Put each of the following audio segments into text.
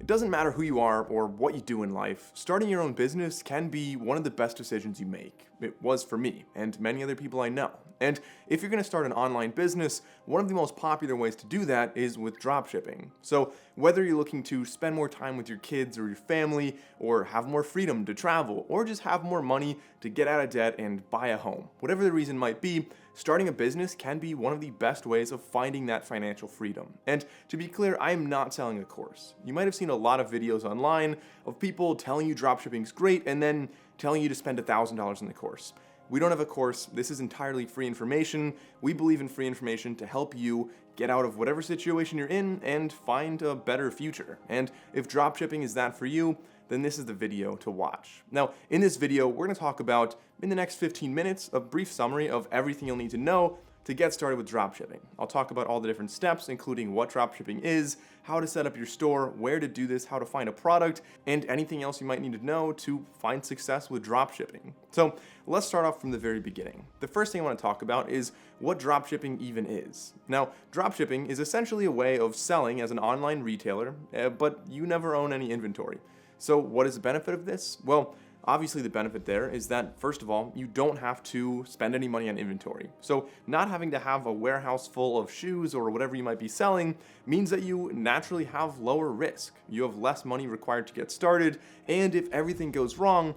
doesn't matter who you are or what you do in life, starting your own business can be one of the best decisions you make. It was for me and many other people I know. And if you're going to start an online business, one of the most popular ways to do that is with dropshipping. So whether you're looking to spend more time with your kids or your family, or have more freedom to travel, or just have more money to get out of debt and buy a home, whatever the reason might be, starting a business can be one of the best ways of finding that financial freedom. And to be clear, I am not selling a course. You might have seen a lot of videos online of people telling you dropshipping is great and then telling you to spend $1,000 in the course. We don't have a course. This is entirely free information. We believe in free information to help you get out of whatever situation you're in and find a better future. And if dropshipping is that for you, then this is the video to watch. Now, in this video, we're going to talk about, in the next 15 minutes, a brief summary of everything you'll need to know to get started with dropshipping. I'll talk about all the different steps, including what dropshipping is, how to set up your store, where to do this, how to find a product, and anything else you might need to know to find success with dropshipping. So let's start off from the very beginning. The first thing I want to talk about is what dropshipping even is. Now, dropshipping is essentially a way of selling as an online retailer, but you never own any inventory. So what is the benefit of this? Well, obviously the benefit there is that, first of all, you don't have to spend any money on inventory. So not having to have a warehouse full of shoes or whatever you might be selling means that you naturally have lower risk. You have less money required to get started, and if everything goes wrong,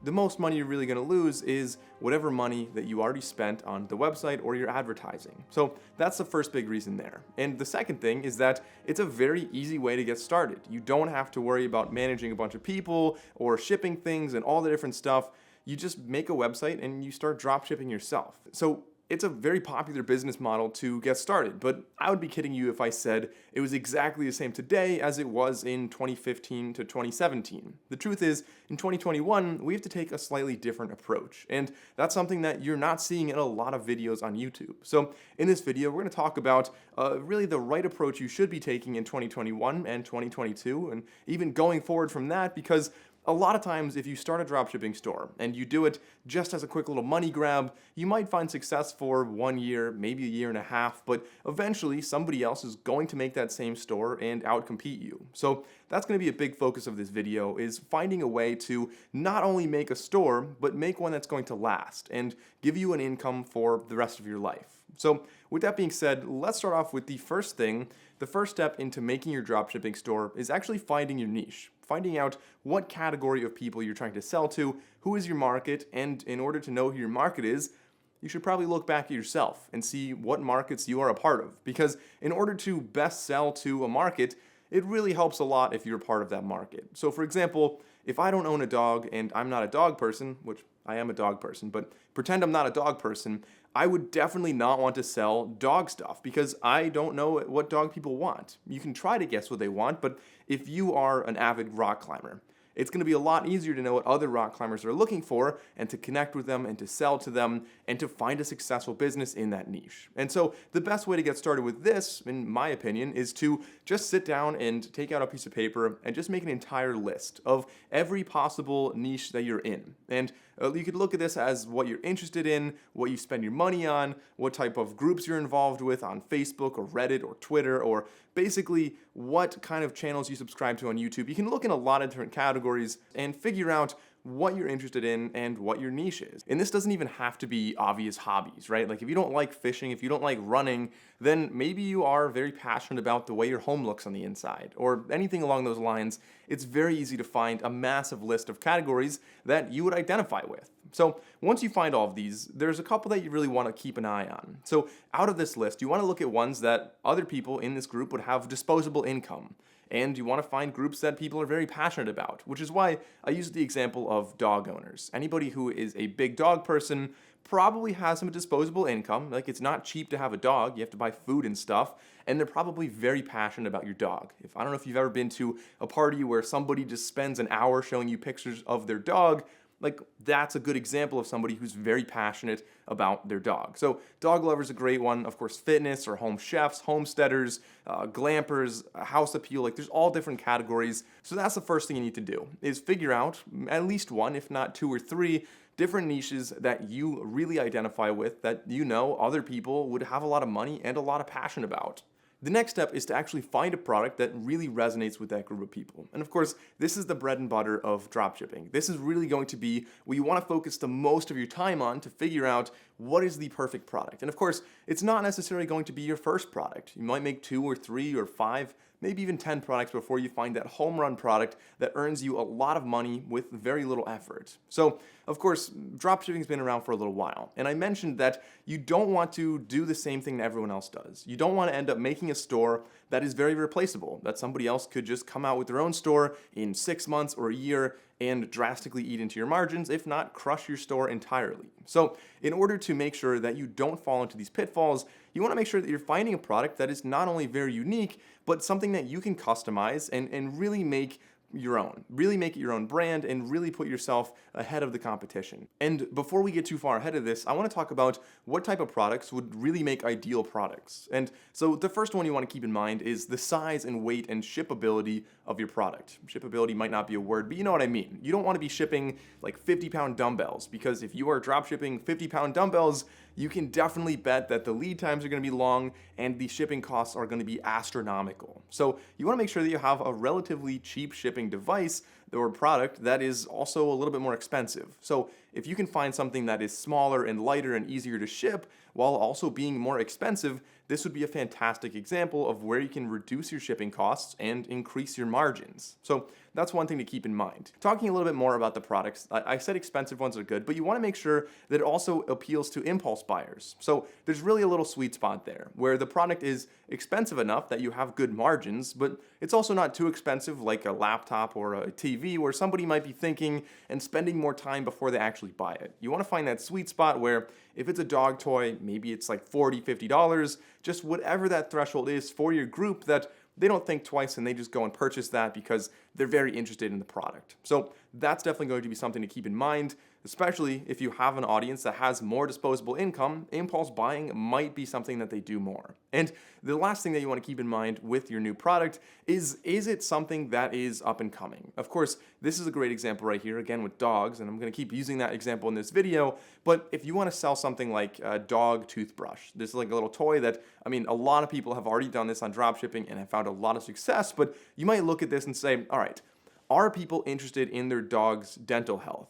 the most money you're really going to lose is whatever money that you already spent on the website or your advertising. So that's the first big reason there. And the second thing is that it's a very easy way to get started. You don't have to worry about managing a bunch of people or shipping things and all the different stuff. You just make a website and you start drop shipping yourself. So it's a very popular business model to get started, but I would be kidding you if I said it was exactly the same today as it was in 2015 to 2017. The truth is, in 2021, we have to take a slightly different approach, and that's something that you're not seeing in a lot of videos on YouTube. So in this video, we're going to talk about really the right approach you should be taking in 2021 and 2022, and even going forward from that, because a lot of times, if you start a dropshipping store and you do it just as a quick little money grab, you might find success for 1 year, maybe a year and a half, but eventually somebody else is going to make that same store and outcompete you. So that's going to be a big focus of this video, is finding a way to not only make a store, but make one that's going to last and give you an income for the rest of your life. So with that being said, let's start off with the first thing. The first step into making your dropshipping store is actually finding your niche. Finding out what category of people you're trying to sell to, who is your market, and in order to know who your market is, you should probably look back at yourself and see what markets you are a part of. Because in order to best sell to a market, it really helps a lot if you're part of that market. So for example, if I don't own a dog and I'm not a dog person, which I am a dog person, but pretend I'm not a dog person, I would definitely not want to sell dog stuff because I don't know what dog people want. You can try to guess what they want, but if you are an avid rock climber, it's going to be a lot easier to know what other rock climbers are looking for and to connect with them and to sell to them and to find a successful business in that niche. And so the best way to get started with this, in my opinion, is to just sit down and take out a piece of paper and just make an entire list of every possible niche that you're in. And you could look at this as what you're interested in, what you spend your money on, what type of groups you're involved with on Facebook or Reddit or Twitter, or basically what kind of channels you subscribe to on YouTube. You can look in a lot of different categories and figure out what you're interested in and what your niche is. And this doesn't even have to be obvious hobbies, right? Like if you don't like fishing, if you don't like running, then maybe you are very passionate about the way your home looks on the inside or anything along those lines. It's very easy to find a massive list of categories that you would identify with. So once you find all of these, there's a couple that you really want to keep an eye on. So out of this list, you want to look at ones that other people in this group would have disposable income. And you want to find groups that people are very passionate about, which is why I use the example of dog owners. Anybody who is a big dog person probably has some disposable income. Like, it's not cheap to have a dog. You have to buy food and stuff. And they're probably very passionate about your dog. I don't know if you've ever been to a party where somebody just spends an hour showing you pictures of their dog. Like, that's a good example of somebody who's very passionate about their dog. So dog lovers, a great one. Of course, fitness or home chefs, homesteaders, glampers, house appeal. Like, there's all different categories. So that's the first thing you need to do, is figure out at least one, if not two or three, different niches that you really identify with, that you know other people would have a lot of money and a lot of passion about. The next step is to actually find a product that really resonates with that group of people. And of course, this is the bread and butter of dropshipping. This is really going to be what you want to focus the most of your time on to figure out what is the perfect product. And of course, it's not necessarily going to be your first product. You might make 2 or 3 or 5, maybe even 10 products before you find that home run product that earns you a lot of money with very little effort. So, of course, dropshipping's been around for a little while, and I mentioned that you don't want to do the same thing that everyone else does. You don't want to end up making a store that is very replaceable, that somebody else could just come out with their own store in 6 months or a year and drastically eat into your margins, if not crush your store entirely. So in order to make sure that you don't fall into these pitfalls, you want to make sure that you're finding a product that is not only very unique, but something that you can customize and really make your own. Really make it your own brand and really put yourself ahead of the competition. And before we get too far ahead of this, I want to talk about what type of products would really make ideal products. And so the first one you want to keep in mind is the size and weight and shippability of your product. Shippability might not be a word, but you know what I mean. You don't want to be shipping like 50-pound dumbbells, because if you are drop shipping 50-pound dumbbells, you can definitely bet that the lead times are going to be long and the shipping costs are going to be astronomical. So you want to make sure that you have a relatively cheap shipping device or product that is also a little bit more expensive. So if you can find something that is smaller and lighter and easier to ship while also being more expensive, this would be a fantastic example of where you can reduce your shipping costs and increase your margins. So that's one thing to keep in mind. Talking a little bit more about the products, I said expensive ones are good, but you want to make sure that it also appeals to impulse buyers. So there's really a little sweet spot there where the product is expensive enough that you have good margins, but it's also not too expensive like a laptop or a TV where somebody might be thinking and spending more time before they actually buy it. You want to find that sweet spot where if it's a dog toy, maybe it's like $40, $50, just whatever that threshold is for your group, that they don't think twice and they just go and purchase that because they're very interested in the product. So that's definitely going to be something to keep in mind, especially if you have an audience that has more disposable income. Impulse buying might be something that they do more. And the last thing that you want to keep in mind with your new product is it something that is up and coming? Of course, this is a great example right here, again with dogs, and I'm going to keep using that example in this video, but if you want to sell something like a dog toothbrush, this is like a little toy that, I mean, a lot of people have already done this on dropshipping and have found a lot of success, but you might look at this and say, all right, are people interested in their dog's dental health?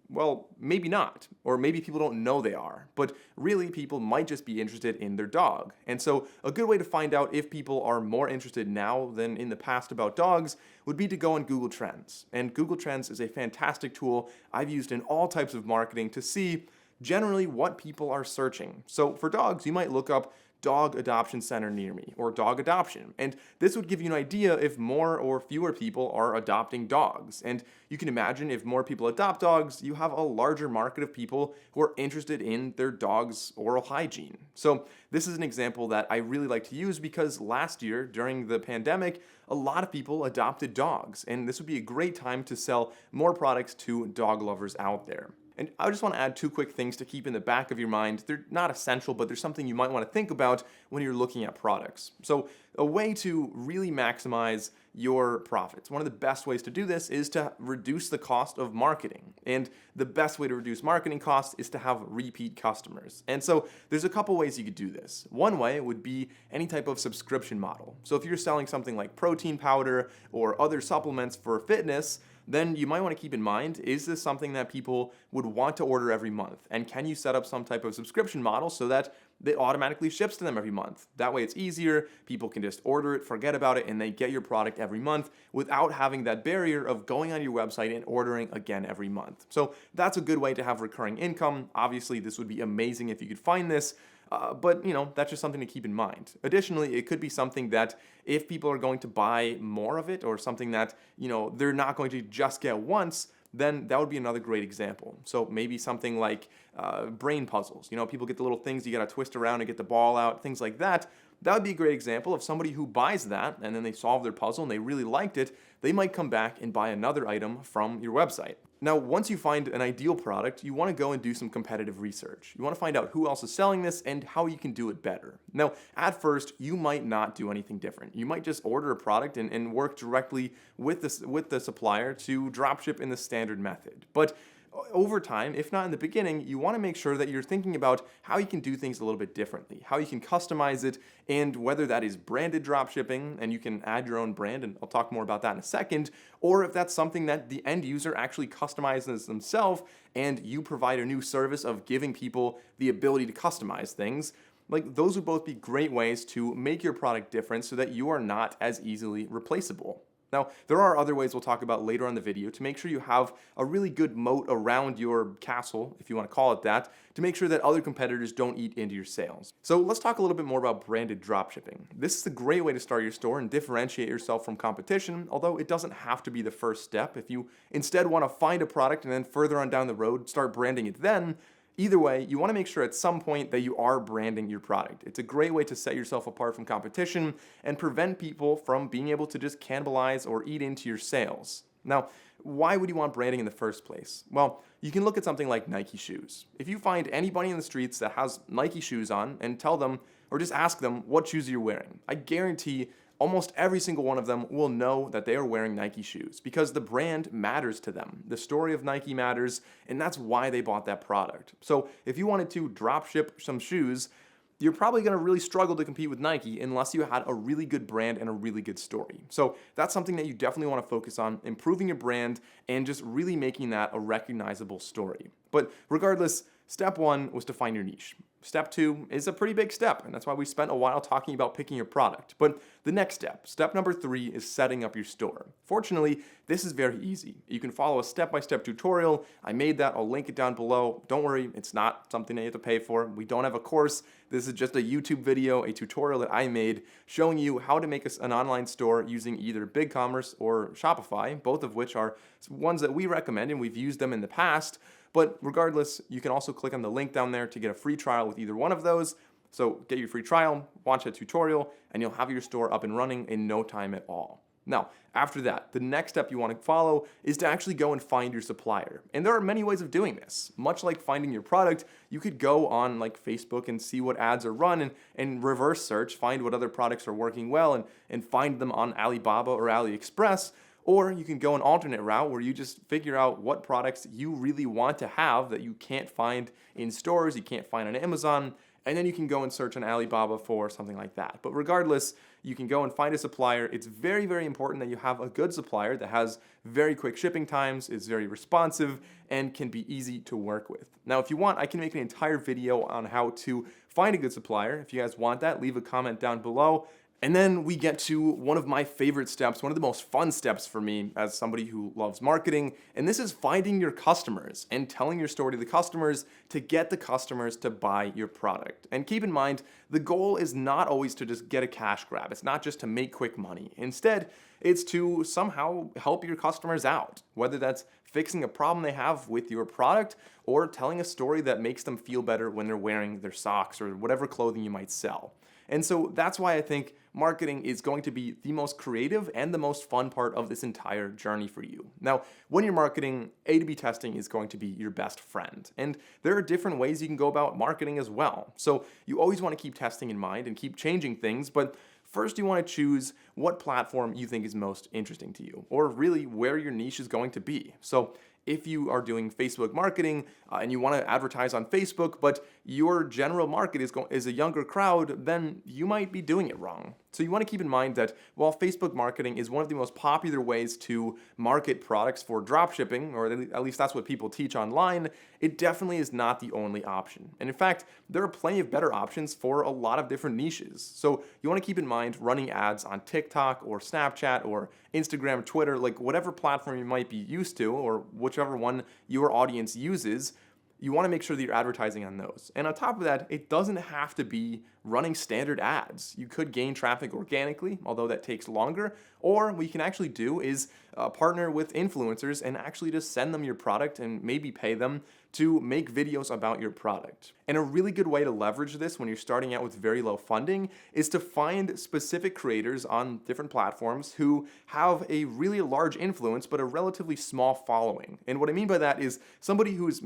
Well, maybe not, or maybe people don't know they are, but really people might just be interested in their dog. And so a good way to find out if people are more interested now than in the past about dogs would be to go on Google Trends. And Google Trends is a fantastic tool I've used in all types of marketing to see generally what people are searching. So for dogs, you might look up dog adoption center near me, or dog adoption. And this would give you an idea if more or fewer people are adopting dogs. And you can imagine if more people adopt dogs, you have a larger market of people who are interested in their dog's oral hygiene. So this is an example that I really like to use because last year, during the pandemic, a lot of people adopted dogs. And this would be a great time to sell more products to dog lovers out there. And I just want to add 2 quick things to keep in the back of your mind. They're not essential, but they're something you might want to think about when you're looking at products. So a way to really maximize your profits, one of the best ways to do this is to reduce the cost of marketing. And the best way to reduce marketing costs is to have repeat customers. And so there's a couple ways you could do this. One way would be any type of subscription model. So if you're selling something like protein powder or other supplements for fitness, then you might want to keep in mind, is this something that people would want to order every month? And can you set up some type of subscription model so that it automatically ships to them every month? That way it's easier, people can just order it, forget about it, and they get your product every month without having that barrier of going on your website and ordering again every month. So that's a good way to have recurring income. Obviously, this would be amazing if you could find this. But, that's just something to keep in mind. Additionally, it could be something that if people are going to buy more of it or something that, they're not going to just get once, then that would be another great example. So maybe something like brain puzzles. People get the little things you got to twist around and get the ball out, things like that. That would be a great example of somebody who buys that and then they solve their puzzle and they really liked it. They might come back and buy another item from your website. Now, once you find an ideal product, you want to go and do some competitive research. You want to find out who else is selling this and how you can do it better. Now, at first, you might not do anything different. You might just order a product and work directly with the supplier to dropship in the standard method. But over time, if not in the beginning, you want to make sure that you're thinking about how you can do things a little bit differently, how you can customize it, and whether that is branded dropshipping and you can add your own brand, and I'll talk more about that in a second, or if that's something that the end user actually customizes themselves and you provide a new service of giving people the ability to customize things. Like, those would both be great ways to make your product different so that you are not as easily replaceable. Now, there are other ways we'll talk about later on the video to make sure you have a really good moat around your castle, if you want to call it that, to make sure that other competitors don't eat into your sales. So let's talk a little bit more about branded dropshipping. This is a great way to start your store and differentiate yourself from competition, although it doesn't have to be the first step. If you instead want to find a product and then further on down the road start branding it then, either way, you want to make sure at some point that you are branding your product. It's a great way to set yourself apart from competition and prevent people from being able to just cannibalize or eat into your sales. Now, why would you want branding in the first place? Well, you can look at something like Nike shoes. If you find anybody in the streets that has Nike shoes on and tell them, or just ask them what shoes you're wearing, I guarantee almost every single one of them will know that they are wearing Nike shoes because the brand matters to them. The story of Nike matters, and that's why they bought that product. So if you wanted to drop ship some shoes, you're probably going to really struggle to compete with Nike unless you had a really good brand and a really good story. So that's something that you definitely want to focus on, improving your brand and just really making that a recognizable story. But regardless, step one was to find your niche. Step two is a pretty big step, and that's why we spent a while talking about picking your product. But the next step, step number 3, is setting up your store. Fortunately, this is very easy. You can follow a step-by-step tutorial. I made that. I'll link it down below. Don't worry, it's not something that you have to pay for. We don't have a course. This is just a YouTube video, a tutorial that I made showing you how to make an online store using either BigCommerce or Shopify, both of which are ones that we recommend, and we've used them in the past. But regardless, you can also click on the link down there to get a free trial with either one of those. So get your free trial, watch a tutorial, and you'll have your store up and running in no time at all. Now, after that, the next step you want to follow is to actually go and find your supplier. And there are many ways of doing this. Much like finding your product, you could go on like Facebook and see what ads are run and reverse search, find what other products are working well and find them on Alibaba or AliExpress. Or you can go an alternate route where you just figure out what products you really want to have that you can't find in stores, you can't find on Amazon, and then you can go and search on Alibaba for something like that. But regardless, you can go and find a supplier. It's very, very important that you have a good supplier that has very quick shipping times, is very responsive, and can be easy to work with. Now, if you want, I can make an entire video on how to find a good supplier. If you guys want that, leave a comment down below. And then we get to one of my favorite steps, one of the most fun steps for me as somebody who loves marketing, and this is finding your customers and telling your story to the customers to get the customers to buy your product. And keep in mind, the goal is not always to just get a cash grab. It's not just to make quick money. Instead, it's to somehow help your customers out, whether that's fixing a problem they have with your product or telling a story that makes them feel better when they're wearing their socks or whatever clothing you might sell. And so that's why I think marketing is going to be the most creative and the most fun part of this entire journey for you. Now, when you're marketing, A/B testing is going to be your best friend. And there are different ways you can go about marketing as well. So you always want to keep testing in mind and keep changing things, but first you want to choose what platform you think is most interesting to you, or really where your niche is going to be. So if you are doing Facebook marketing and you want to advertise on Facebook, but your general market is a younger crowd, then you might be doing it wrong. So you want to keep in mind that while Facebook marketing is one of the most popular ways to market products for dropshipping, or at least that's what people teach online, it definitely is not the only option. And in fact, there are plenty of better options for a lot of different niches. So you want to keep in mind running ads on TikTok or Snapchat or Instagram, Twitter, like whatever platform you might be used to or whichever one your audience uses. You want to make sure that you're advertising on those. And on top of that, it doesn't have to be running standard ads. You could gain traffic organically, although that takes longer. Or what you can actually do is partner with influencers and actually just send them your product and maybe pay them to make videos about your product. And a really good way to leverage this when you're starting out with very low funding is to find specific creators on different platforms who have a really large influence but a relatively small following. And what I mean by that is somebody who's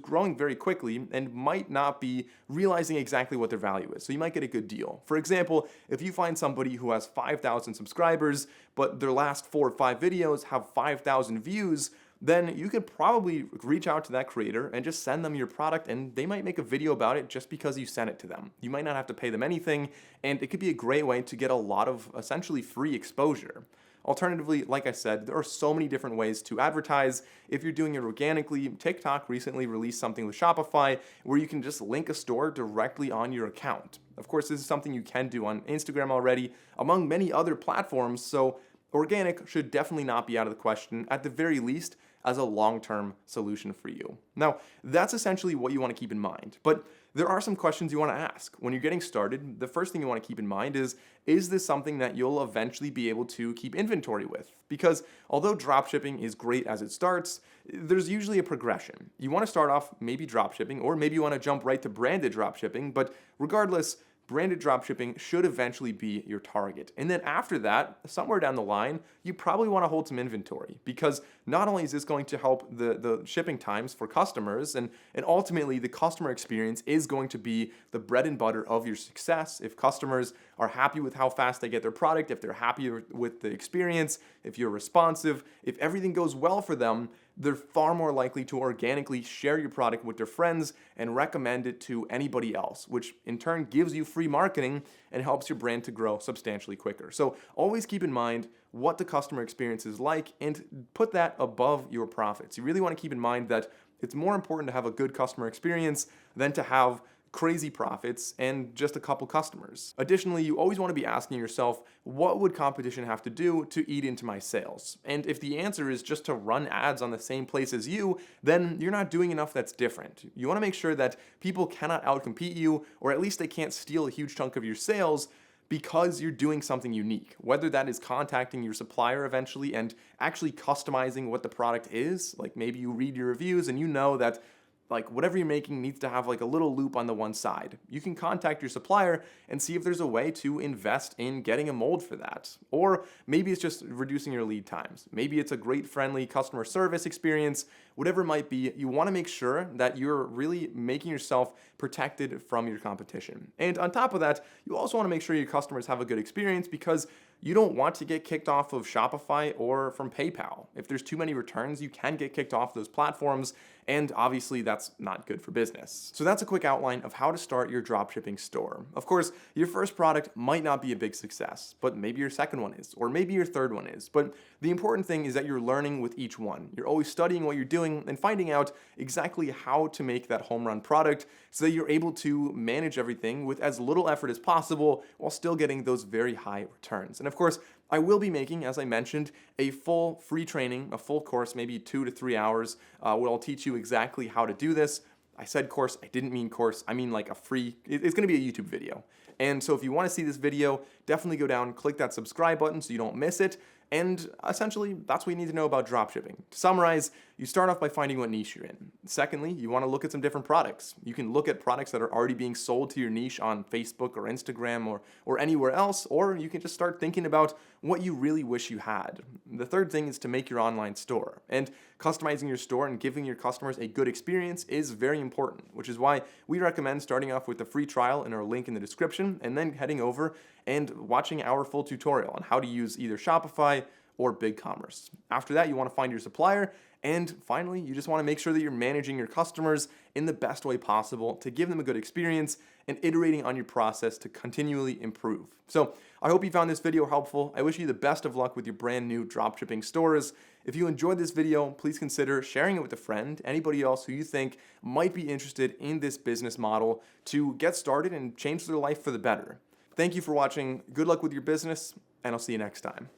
growing very quickly and might not be realizing exactly what their value is. So you might get a good deal. For example, if you find somebody who has 5,000 subscribers, but their last 4 or 5 videos have 5,000 views, then you could probably reach out to that creator and just send them your product, and they might make a video about it just because you sent it to them. You might not have to pay them anything, and it could be a great way to get a lot of essentially free exposure. Alternatively, like I said, there are so many different ways to advertise. If you're doing it organically, TikTok recently released something with Shopify where you can just link a store directly on your account. Of course, this is something you can do on Instagram already, among many other platforms, so organic should definitely not be out of the question, at the very least, as a long-term solution for you. Now, that's essentially what you want to keep in mind, but there are some questions you want to ask. When you're getting started, the first thing you want to keep in mind is this something that you'll eventually be able to keep inventory with? Because although dropshipping is great as it starts, there's usually a progression. You want to start off maybe dropshipping, or maybe you want to jump right to branded dropshipping, but regardless, branded dropshipping should eventually be your target. And then after that, somewhere down the line, you probably want to hold some inventory, because not only is this going to help the shipping times for customers, and ultimately the customer experience is going to be the bread and butter of your success. If customers are happy with how fast they get their product, if they're happy with the experience, if you're responsive, if everything goes well for them, they're far more likely to organically share your product with their friends and recommend it to anybody else, which in turn gives you free marketing and helps your brand to grow substantially quicker. So always keep in mind what the customer experience is like and put that above your profits. You really want to keep in mind that it's more important to have a good customer experience than to have crazy profits and just a couple customers. Additionally, you always want to be asking yourself, what would competition have to do to eat into my sales? And if the answer is just to run ads on the same place as you, then you're not doing enough that's different. You want to make sure that people cannot outcompete you, or at least they can't steal a huge chunk of your sales, because you're doing something unique, whether that is contacting your supplier eventually and actually customizing what the product is. Like maybe you read your reviews and you know that like whatever you're making needs to have like a little loop on the one side. You can contact your supplier and see if there's a way to invest in getting a mold for that. Or maybe it's just reducing your lead times. Maybe it's a great friendly customer service experience. Whatever it might be, you want to make sure that you're really making yourself protected from your competition. And on top of that, you also want to make sure your customers have a good experience, because you don't want to get kicked off of Shopify or from PayPal. If there's too many returns, you can get kicked off those platforms, and obviously that's not good for business. So that's a quick outline of how to start your dropshipping store. Of course, your first product might not be a big success, but maybe your second one is, or maybe your third one is. But the important thing is that you're learning with each one. You're always studying what you're doing and finding out exactly how to make that home run product so that you're able to manage everything with as little effort as possible while still getting those very high returns. And of course, I will be making, as I mentioned, a full free training, a full course, maybe 2 to 3 hours, where I'll teach you exactly how to do this. I said course, I didn't mean course, I mean like a free, it's gonna be a YouTube video. And so if you wanna see this video, definitely go down, click that subscribe button so you don't miss it. And essentially, that's what you need to know about dropshipping. To summarize, you start off by finding what niche you're in. Secondly, you want to look at some different products. You can look at products that are already being sold to your niche on Facebook or Instagram or anywhere else, or you can just start thinking about what you really wish you had. The third thing is to make your online store. And customizing your store and giving your customers a good experience is very important, which is why we recommend starting off with the free trial in our link in the description, and then heading over and watching our full tutorial on how to use either Shopify or BigCommerce. After that, you want to find your supplier, and finally, you just want to make sure that you're managing your customers in the best way possible to give them a good experience and iterating on your process to continually improve. So I hope you found this video helpful. I wish you the best of luck with your brand new dropshipping stores. If you enjoyed this video, please consider sharing it with a friend, anybody else who you think might be interested in this business model to get started and change their life for the better. Thank you for watching. Good luck with your business, and I'll see you next time.